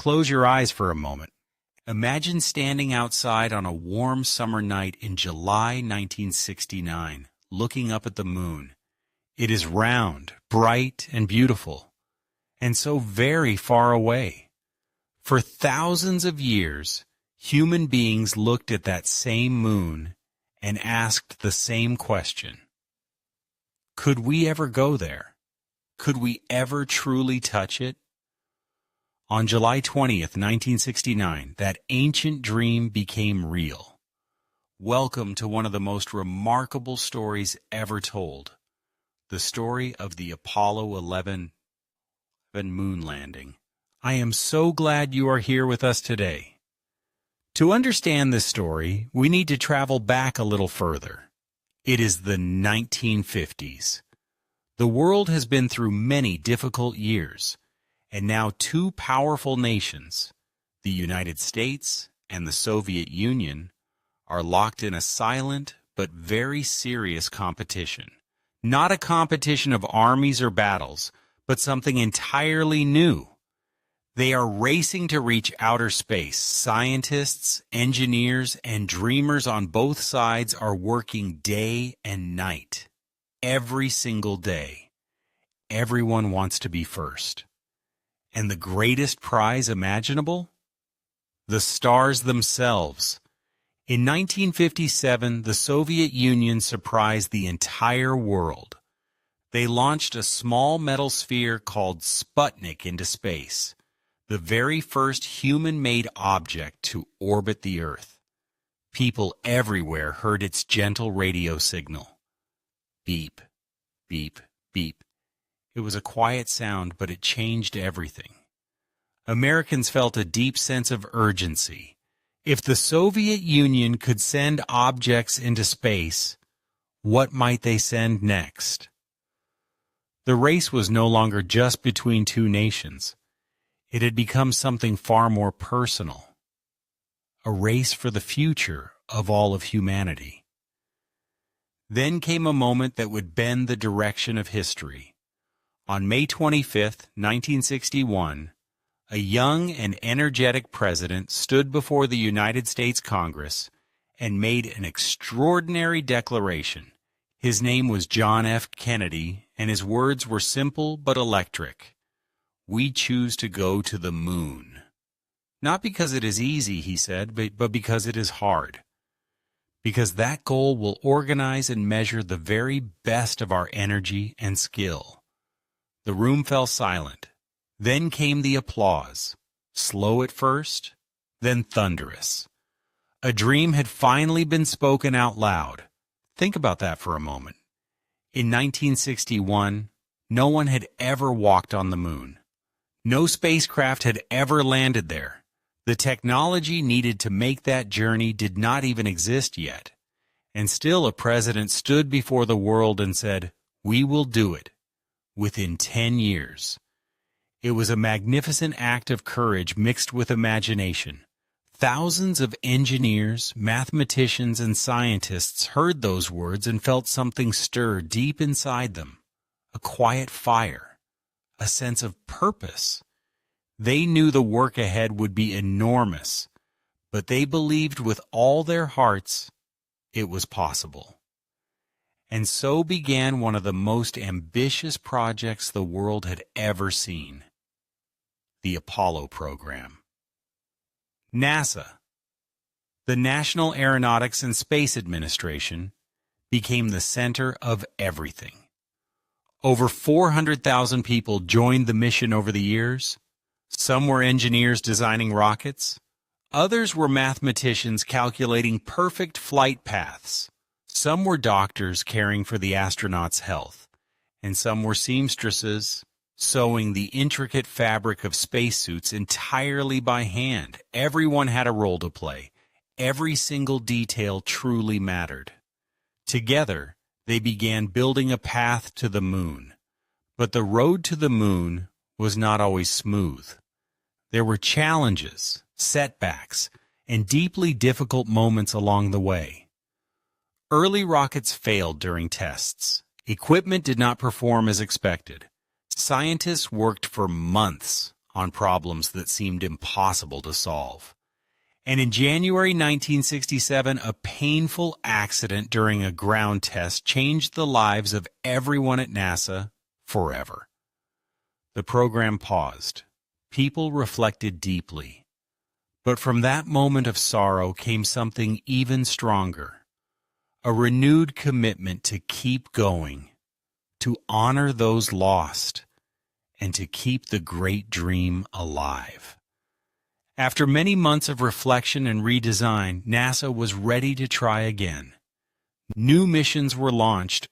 Close your eyes for a moment. Imagine standing outside on a warm summer night in July 1969, looking up at the moon. It is round, bright, and beautiful, and so very far away. For thousands of years, human beings looked at that same moon and asked the same question. Could we ever go there? Could we ever truly touch it? On July 20th, 1969, that ancient dream became real. Welcome to one of the most remarkable stories ever told, the story of the Apollo 11 moon landing. I am so glad you are here with us today. To understand this story, we need to travel back a little further. It is the 1950s. The world has been through many difficult years, and now two powerful nations, the United States and the Soviet Union, are locked in a silent but very serious competition. Not a competition of armies or battles, but something entirely new. They are racing to reach outer space. Scientists, engineers, and dreamers on both sides are working day and night. Every single day. Everyone wants to be first. And the greatest prize imaginable? The stars themselves. In 1957, the Soviet Union surprised the entire world. They launched a small metal sphere called Sputnik into space, the very first human-made object to orbit the Earth. People everywhere heard its gentle radio signal. Beep, beep, beep. It was a quiet sound, but it changed everything. Americans felt a deep sense of urgency. If the Soviet Union could send objects into space, what might they send next? The race was no longer just between two nations. It had become something far more personal. A race for the future of all of humanity. Then came a moment that would bend the direction of history. On May 25, 1961, a young and energetic president stood before the United States Congress and made an extraordinary declaration. His name was John F. Kennedy, and his words were simple but electric. We choose to go to the moon. Not because it is easy, he said, but because it is hard. Because that goal will organize and measure the very best of our energy and skill. The room fell silent. Then came the applause, slow at first, then thunderous. A dream had finally been spoken out loud. Think about that for a moment. In 1961, no one had ever walked on the moon. No spacecraft had ever landed there. The technology needed to make that journey did not even exist yet. And still a president stood before the world and said, "We will do it within 10 years." It was a magnificent act of courage mixed with imagination. Thousands of engineers, mathematicians, and scientists heard those words and felt something stir deep inside them. A quiet fire, a sense of purpose. They knew the work ahead would be enormous, but they believed with all their hearts it was possible. And so began one of the most ambitious projects the world had ever seen. The Apollo program. NASA, the National Aeronautics and Space Administration, became the center of everything. Over 400,000 people joined the mission over the years. Some were engineers designing rockets. Others were mathematicians calculating perfect flight paths. Some were doctors caring for the astronauts' health. And some were seamstresses, sewing the intricate fabric of spacesuits entirely by hand. Everyone had a role to play. Every single detail truly mattered. Together, they began building a path to the moon. But the road to the moon was not always smooth. There were challenges, setbacks, and deeply difficult moments along the way. Early rockets failed during tests. Equipment did not perform as expected. Scientists worked for months on problems that seemed impossible to solve. And in January 1967, a painful accident during a ground test changed the lives of everyone at NASA forever. The program paused. People reflected deeply. But from that moment of sorrow came something even stronger, a renewed commitment to keep going, to honor those lost, and to keep the great dream alive. After many months of reflection and redesign, NASA was ready to try again. New missions were launched,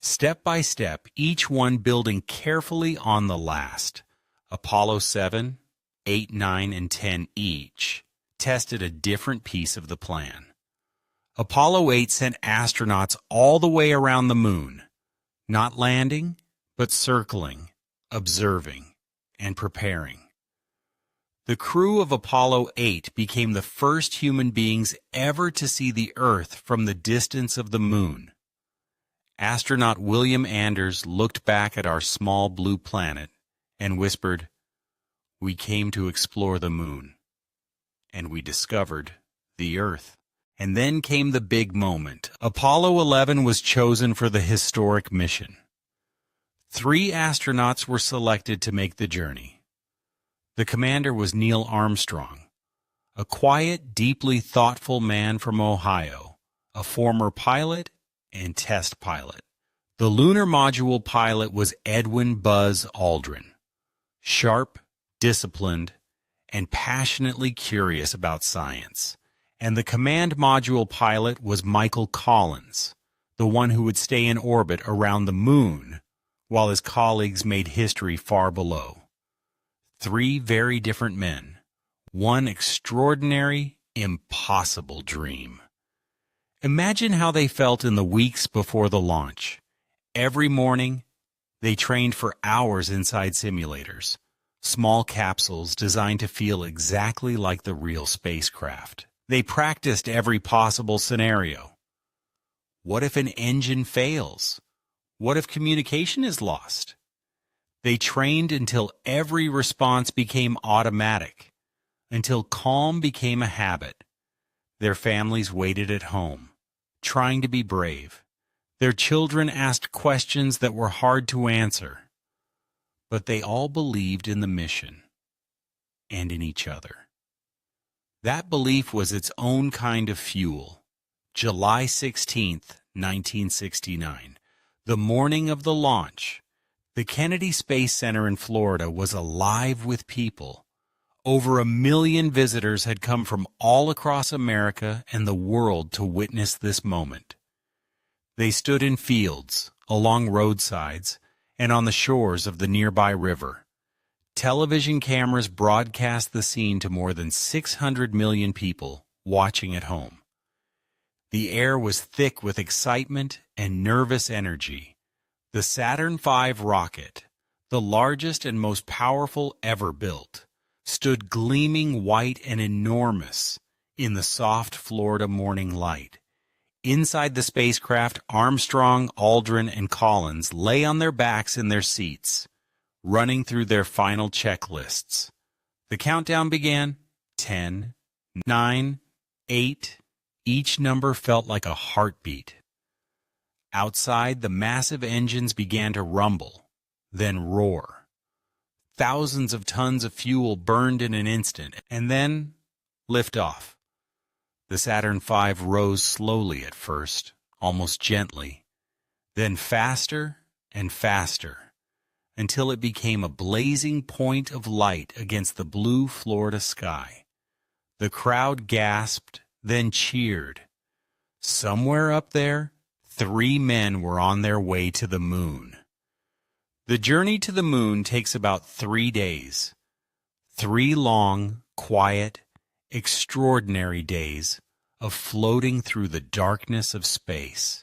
step by step, each one building carefully on the last. Apollo 7, 8, 9, and 10 each tested a different piece of the plan. Apollo 8 sent astronauts all the way around the moon, not landing, but circling, observing, and preparing. The crew of Apollo 8 became the first human beings ever to see the Earth from the distance of the moon. Astronaut William Anders looked back at our small blue planet and whispered, "We came to explore the moon, and we discovered the Earth." And then came the big moment. Apollo 11 was chosen for the historic mission. 3 astronauts were selected to make the journey. The commander was Neil Armstrong, a quiet, deeply thoughtful man from Ohio, a former pilot and test pilot. The lunar module pilot was Edwin Buzz Aldrin, sharp, disciplined, and passionately curious about science. And the command module pilot was Michael Collins, the one who would stay in orbit around the moon while his colleagues made history far below. 3 very different men, one extraordinary, impossible dream. Imagine how they felt in the weeks before the launch. Every morning, they trained for hours inside simulators, small capsules designed to feel exactly like the real spacecraft. They practiced every possible scenario. What if an engine fails? What if communication is lost? They trained until every response became automatic, until calm became a habit. Their families waited at home, trying to be brave. Their children asked questions that were hard to answer. But they all believed in the mission and in each other. That belief was its own kind of fuel. July 16th, 1969, the morning of the launch, the Kennedy Space Center in Florida was alive with people. Over 1 million visitors had come from all across America and the world to witness this moment. They stood in fields, along roadsides, and on the shores of the nearby river. Television cameras broadcast the scene to more than 600 million people watching at home. The air was thick with excitement and nervous energy. The Saturn V rocket, the largest and most powerful ever built, stood gleaming white and enormous in the soft Florida morning light. Inside the spacecraft, Armstrong, Aldrin, and Collins lay on their backs in their seats, running through their final checklists. The countdown began. 10, 9, 8. Each number felt like a heartbeat. Outside, the massive engines began to rumble, then roar. Thousands of tons of fuel burned in an instant, and then lift off. The Saturn V rose slowly at first, almost gently, then faster and faster, until it became a blazing point of light against the blue Florida sky. The crowd gasped, then cheered. Somewhere up there, 3 men were on their way to the moon. The journey to the moon takes about 3 days. 3 long, quiet, extraordinary days of floating through the darkness of space.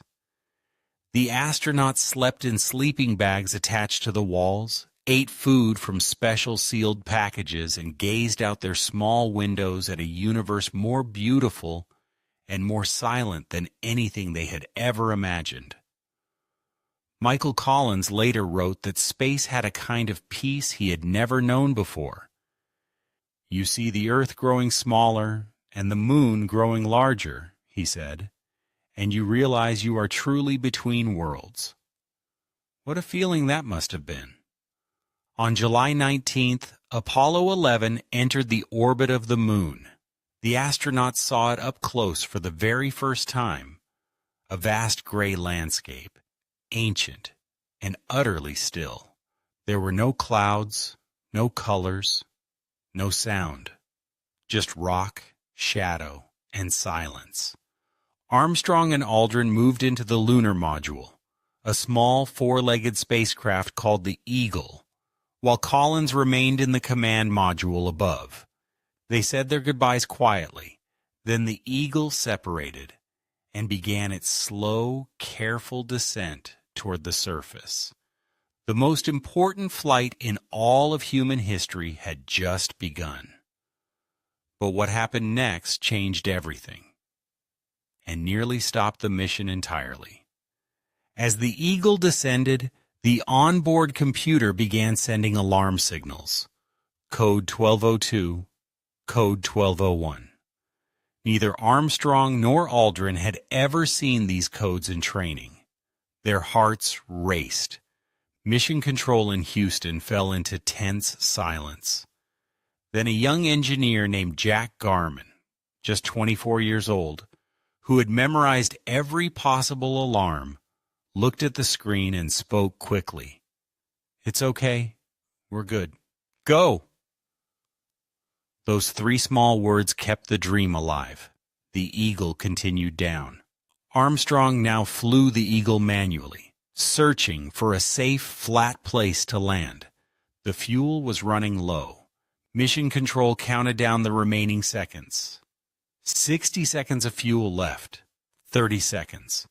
The astronauts slept in sleeping bags attached to the walls, ate food from special sealed packages, and gazed out their small windows at a universe more beautiful and more silent than anything they had ever imagined. Michael Collins later wrote that space had a kind of peace he had never known before. "You see the Earth growing smaller and the moon growing larger," he said, "and you realize you are truly between worlds." What a feeling that must have been. On July 19th, Apollo 11 entered the orbit of the moon. The astronauts saw it up close for the very first time. A vast gray landscape, ancient and utterly still. There were no clouds, no colors, no sound, just rock, shadow, and silence. Armstrong and Aldrin moved into the lunar module, a small four-legged spacecraft called the Eagle, while Collins remained in the command module above. They said their goodbyes quietly. Then the Eagle separated and began its slow, careful descent toward the surface. The most important flight in all of human history had just begun. But what happened next changed everything and nearly stopped the mission entirely. As the Eagle descended, the onboard computer began sending alarm signals. Code 1202, code 1201. Neither Armstrong nor Aldrin had ever seen these codes in training. Their hearts raced. Mission control in Houston fell into tense silence. Then a young engineer named Jack Garman, just 24 years old, who had memorized every possible alarm, looked at the screen and spoke quickly. "It's okay. We're good. Go!" Those three small words kept the dream alive. The Eagle continued down. Armstrong now flew the Eagle manually, searching for a safe, flat place to land. The fuel was running low. Mission control counted down the remaining seconds. 60 seconds of fuel left. 30 seconds.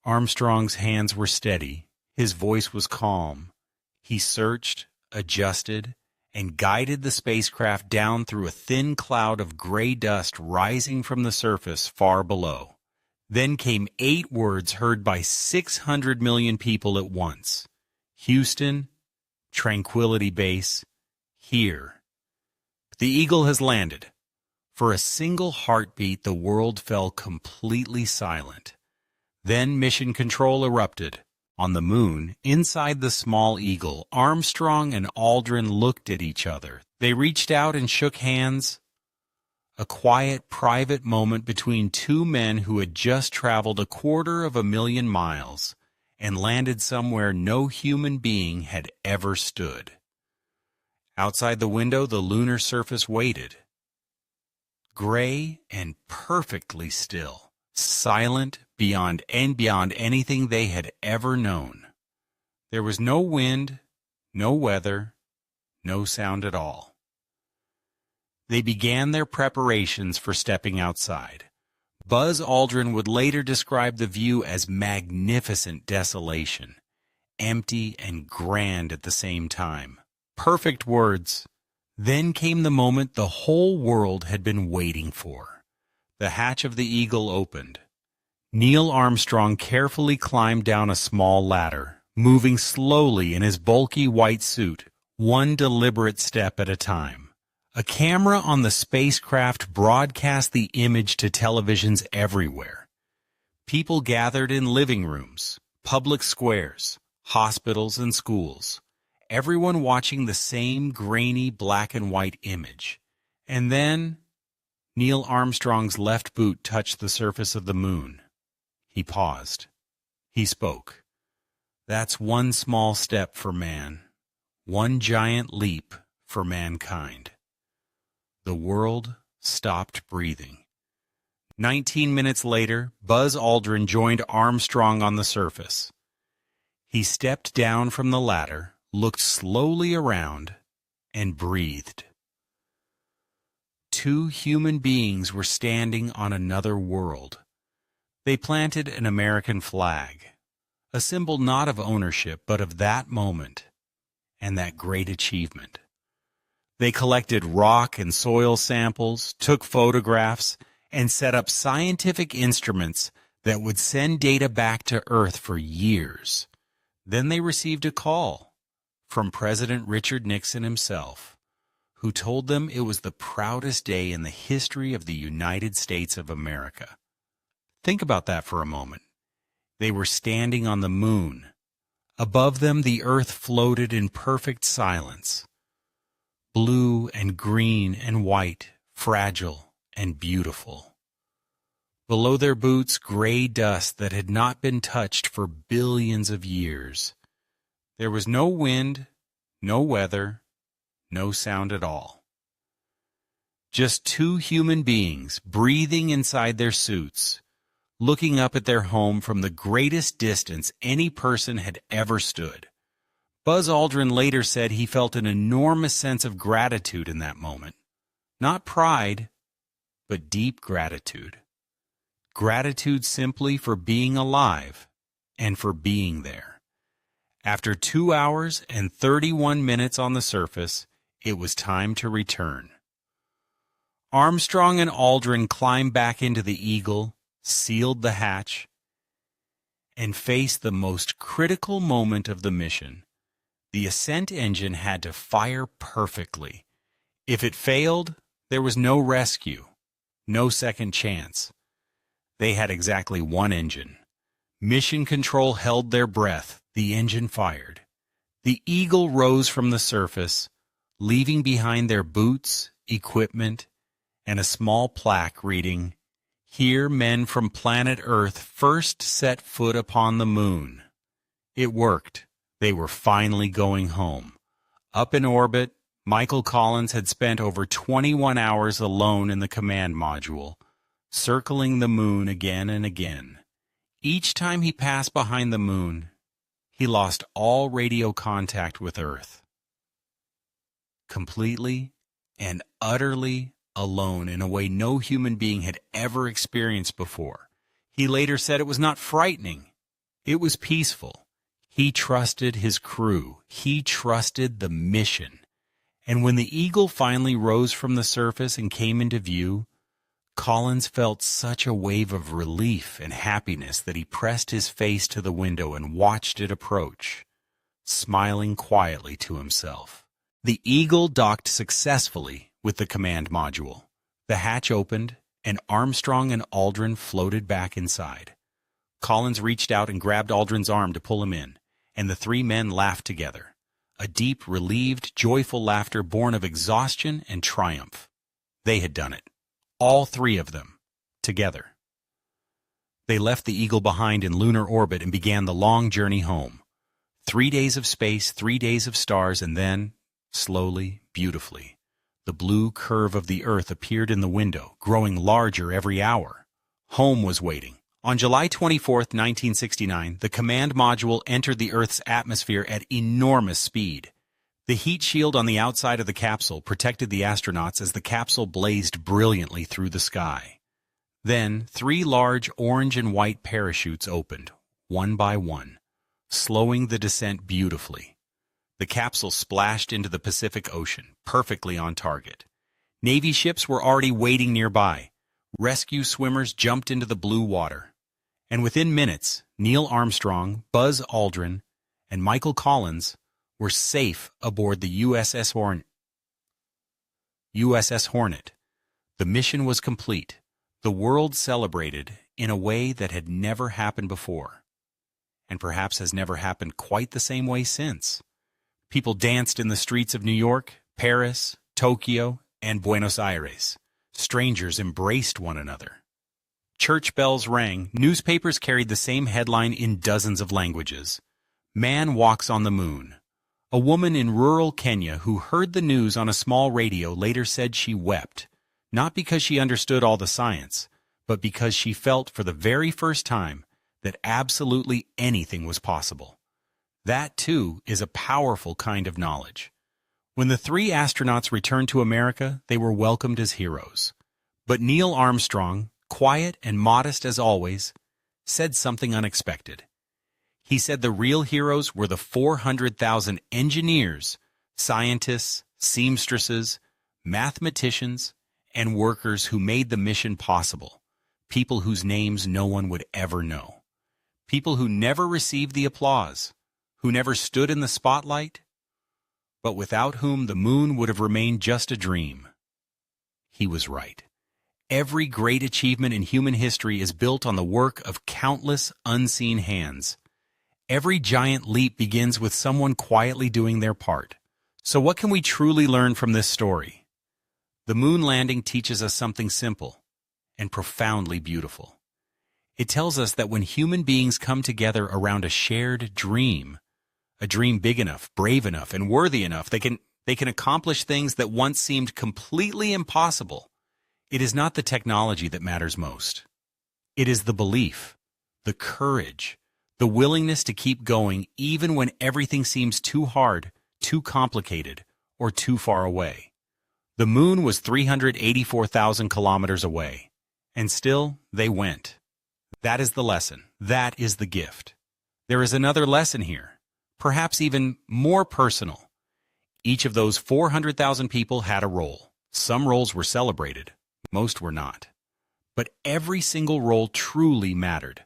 Armstrong's hands were steady. His voice was calm. He searched, adjusted, and guided the spacecraft down through a thin cloud of gray dust rising from the surface far below. Then came 8 words heard by 600 million people at once. Houston, Tranquility Base, here. The Eagle has landed. For a single heartbeat, the world fell completely silent. Then mission control erupted. On the moon, inside the small Eagle, Armstrong and Aldrin looked at each other. They reached out and shook hands. A quiet, private moment between two men who had just traveled 250,000 miles and landed somewhere no human being had ever stood. Outside the window, the lunar surface waited. Gray and perfectly still. Silent beyond anything they had ever known. There was no wind, no weather, no sound at all. They began their preparations for stepping outside. Buzz Aldrin would later describe the view as magnificent desolation, empty and grand at the same time. Perfect words. Then came the moment the whole world had been waiting for. The hatch of the Eagle opened. Neil Armstrong carefully climbed down a small ladder, moving slowly in his bulky white suit, one deliberate step at a time. A camera on the spacecraft broadcast the image to televisions everywhere. People gathered in living rooms, public squares, hospitals and schools, everyone watching the same grainy black and white image. And then Neil Armstrong's left boot touched the surface of the moon. He paused. He spoke. "That's one small step for man, one giant leap for mankind." The world stopped breathing. 19 minutes later, Buzz Aldrin joined Armstrong on the surface. He stepped down from the ladder, looked slowly around, and breathed. 2 human beings were standing on another world. They planted an American flag, a symbol not of ownership but of that moment and that great achievement. They collected rock and soil samples, took photographs, and set up scientific instruments that would send data back to Earth for years. Then they received a call from President Richard Nixon himself, who told them it was the proudest day in the history of the United States of America. Think about that for a moment. They were standing on the moon. Above them, the earth floated in perfect silence. Blue and green and white, fragile and beautiful. Below their boots, gray dust that had not been touched for billions of years. There was no wind, no weather, no sound at all. Just two human beings breathing inside their suits, looking up at their home from the greatest distance any person had ever stood. Buzz Aldrin later said he felt an enormous sense of gratitude in that moment. Not pride, but deep gratitude. Gratitude simply for being alive and for being there. After 2 hours and 31 minutes on the surface, it was time to return. Armstrong and Aldrin climbed back into the Eagle, sealed the hatch, and faced the most critical moment of the mission. The ascent engine had to fire perfectly. If it failed, there was no rescue, no second chance. They had exactly one engine. Mission Control held their breath. The engine fired. The Eagle rose from the surface, leaving behind their boots, equipment, and a small plaque reading, "Here men from planet Earth first set foot upon the moon." It worked. They were finally going home. Up in orbit, Michael Collins had spent over 21 hours alone in the command module, circling the moon again and again. Each time he passed behind the moon, he lost all radio contact with Earth. Completely and utterly alone in a way no human being had ever experienced before. He later said it was not frightening. It was peaceful. He trusted his crew. He trusted the mission. And when the Eagle finally rose from the surface and came into view, Collins felt such a wave of relief and happiness that he pressed his face to the window and watched it approach, smiling quietly to himself. The Eagle docked successfully with the command module. The hatch opened, and Armstrong and Aldrin floated back inside. Collins reached out and grabbed Aldrin's arm to pull him in, and the three men laughed together. A deep, relieved, joyful laughter born of exhaustion and triumph. They had done it. All three of them, together. They left the Eagle behind in lunar orbit and began the long journey home. 3 days of space, 3 days of stars, and then, slowly, beautifully, the blue curve of the Earth appeared in the window, growing larger every hour. Home was waiting. On July 24, 1969, the command module entered the Earth's atmosphere at enormous speed. The heat shield on the outside of the capsule protected the astronauts as the capsule blazed brilliantly through the sky. Then, 3 large orange and white parachutes opened, one by one, slowing the descent beautifully. The capsule splashed into the Pacific Ocean, perfectly on target. Navy ships were already waiting nearby. Rescue swimmers jumped into the blue water. And within minutes, Neil Armstrong, Buzz Aldrin, and Michael Collins were safe aboard the USS Hornet. The mission was complete. The world celebrated in a way that had never happened before, and perhaps has never happened quite the same way since. People danced in the streets of New York, Paris, Tokyo, and Buenos Aires. Strangers embraced one another. Church bells rang. Newspapers carried the same headline in dozens of languages. Man walks on the moon. A woman in rural Kenya who heard the news on a small radio later said she wept, not because she understood all the science, but because she felt for the very first time that absolutely anything was possible. That, too, is a powerful kind of knowledge. When the 3 astronauts returned to America, they were welcomed as heroes. But Neil Armstrong, quiet and modest as always, said something unexpected. He said the real heroes were the 400,000 engineers, scientists, seamstresses, mathematicians, and workers who made the mission possible, people whose names no one would ever know, people who never received the applause, who never stood in the spotlight, but without whom the moon would have remained just a dream. He was right. Every great achievement in human history is built on the work of countless unseen hands. Every giant leap begins with someone quietly doing their part. So what can we truly learn from this story? The moon landing teaches us something simple and profoundly beautiful. It tells us that when human beings come together around a shared dream, a dream big enough, brave enough, and worthy enough, they can accomplish things that once seemed completely impossible. It is not the technology that matters most. It is the belief, the courage, the willingness to keep going even when everything seems too hard, too complicated, or too far away. The moon was 384,000 kilometers away, and still they went. That is the lesson. That is the gift. There is another lesson here, perhaps even more personal. Each of those 400,000 people had a role. Some roles were celebrated, most were not. But every single role truly mattered.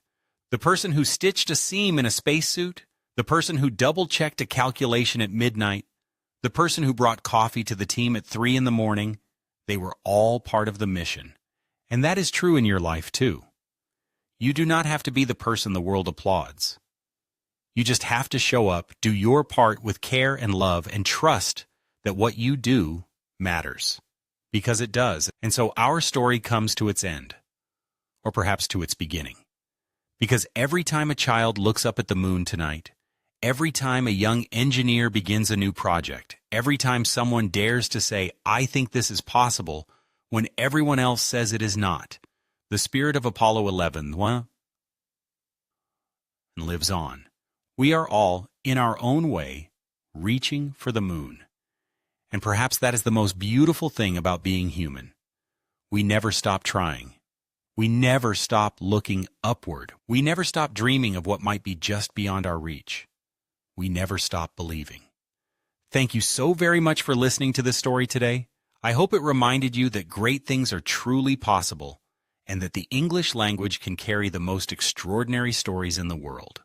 The person who stitched a seam in a spacesuit, the person who double-checked a calculation at midnight, the person who brought coffee to the team at 3 in the morning, they were all part of the mission. And that is true in your life too. You do not have to be the person the world applauds. You just have to show up, do your part with care and love, and trust that what you do matters. Because it does. And so our story comes to its end. Or perhaps to its beginning. Because every time a child looks up at the moon tonight, every time a young engineer begins a new project, every time someone dares to say, "I think this is possible," when everyone else says it is not, the spirit of Apollo 11 lives on. We are all, in our own way, reaching for the moon. And perhaps that is the most beautiful thing about being human. We never stop trying. We never stop looking upward. We never stop dreaming of what might be just beyond our reach. We never stop believing. Thank you so very much for listening to this story today. I hope it reminded you that great things are truly possible and that the English language can carry the most extraordinary stories in the world.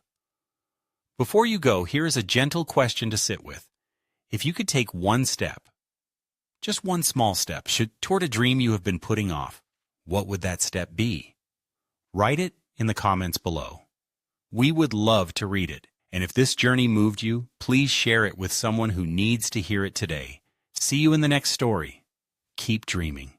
Before you go, here is a gentle question to sit with. If you could take one step, just one small step, toward a dream you have been putting off, what would that step be? Write it in the comments below. We would love to read it. And if this journey moved you, please share it with someone who needs to hear it today. See you in the next story. Keep dreaming.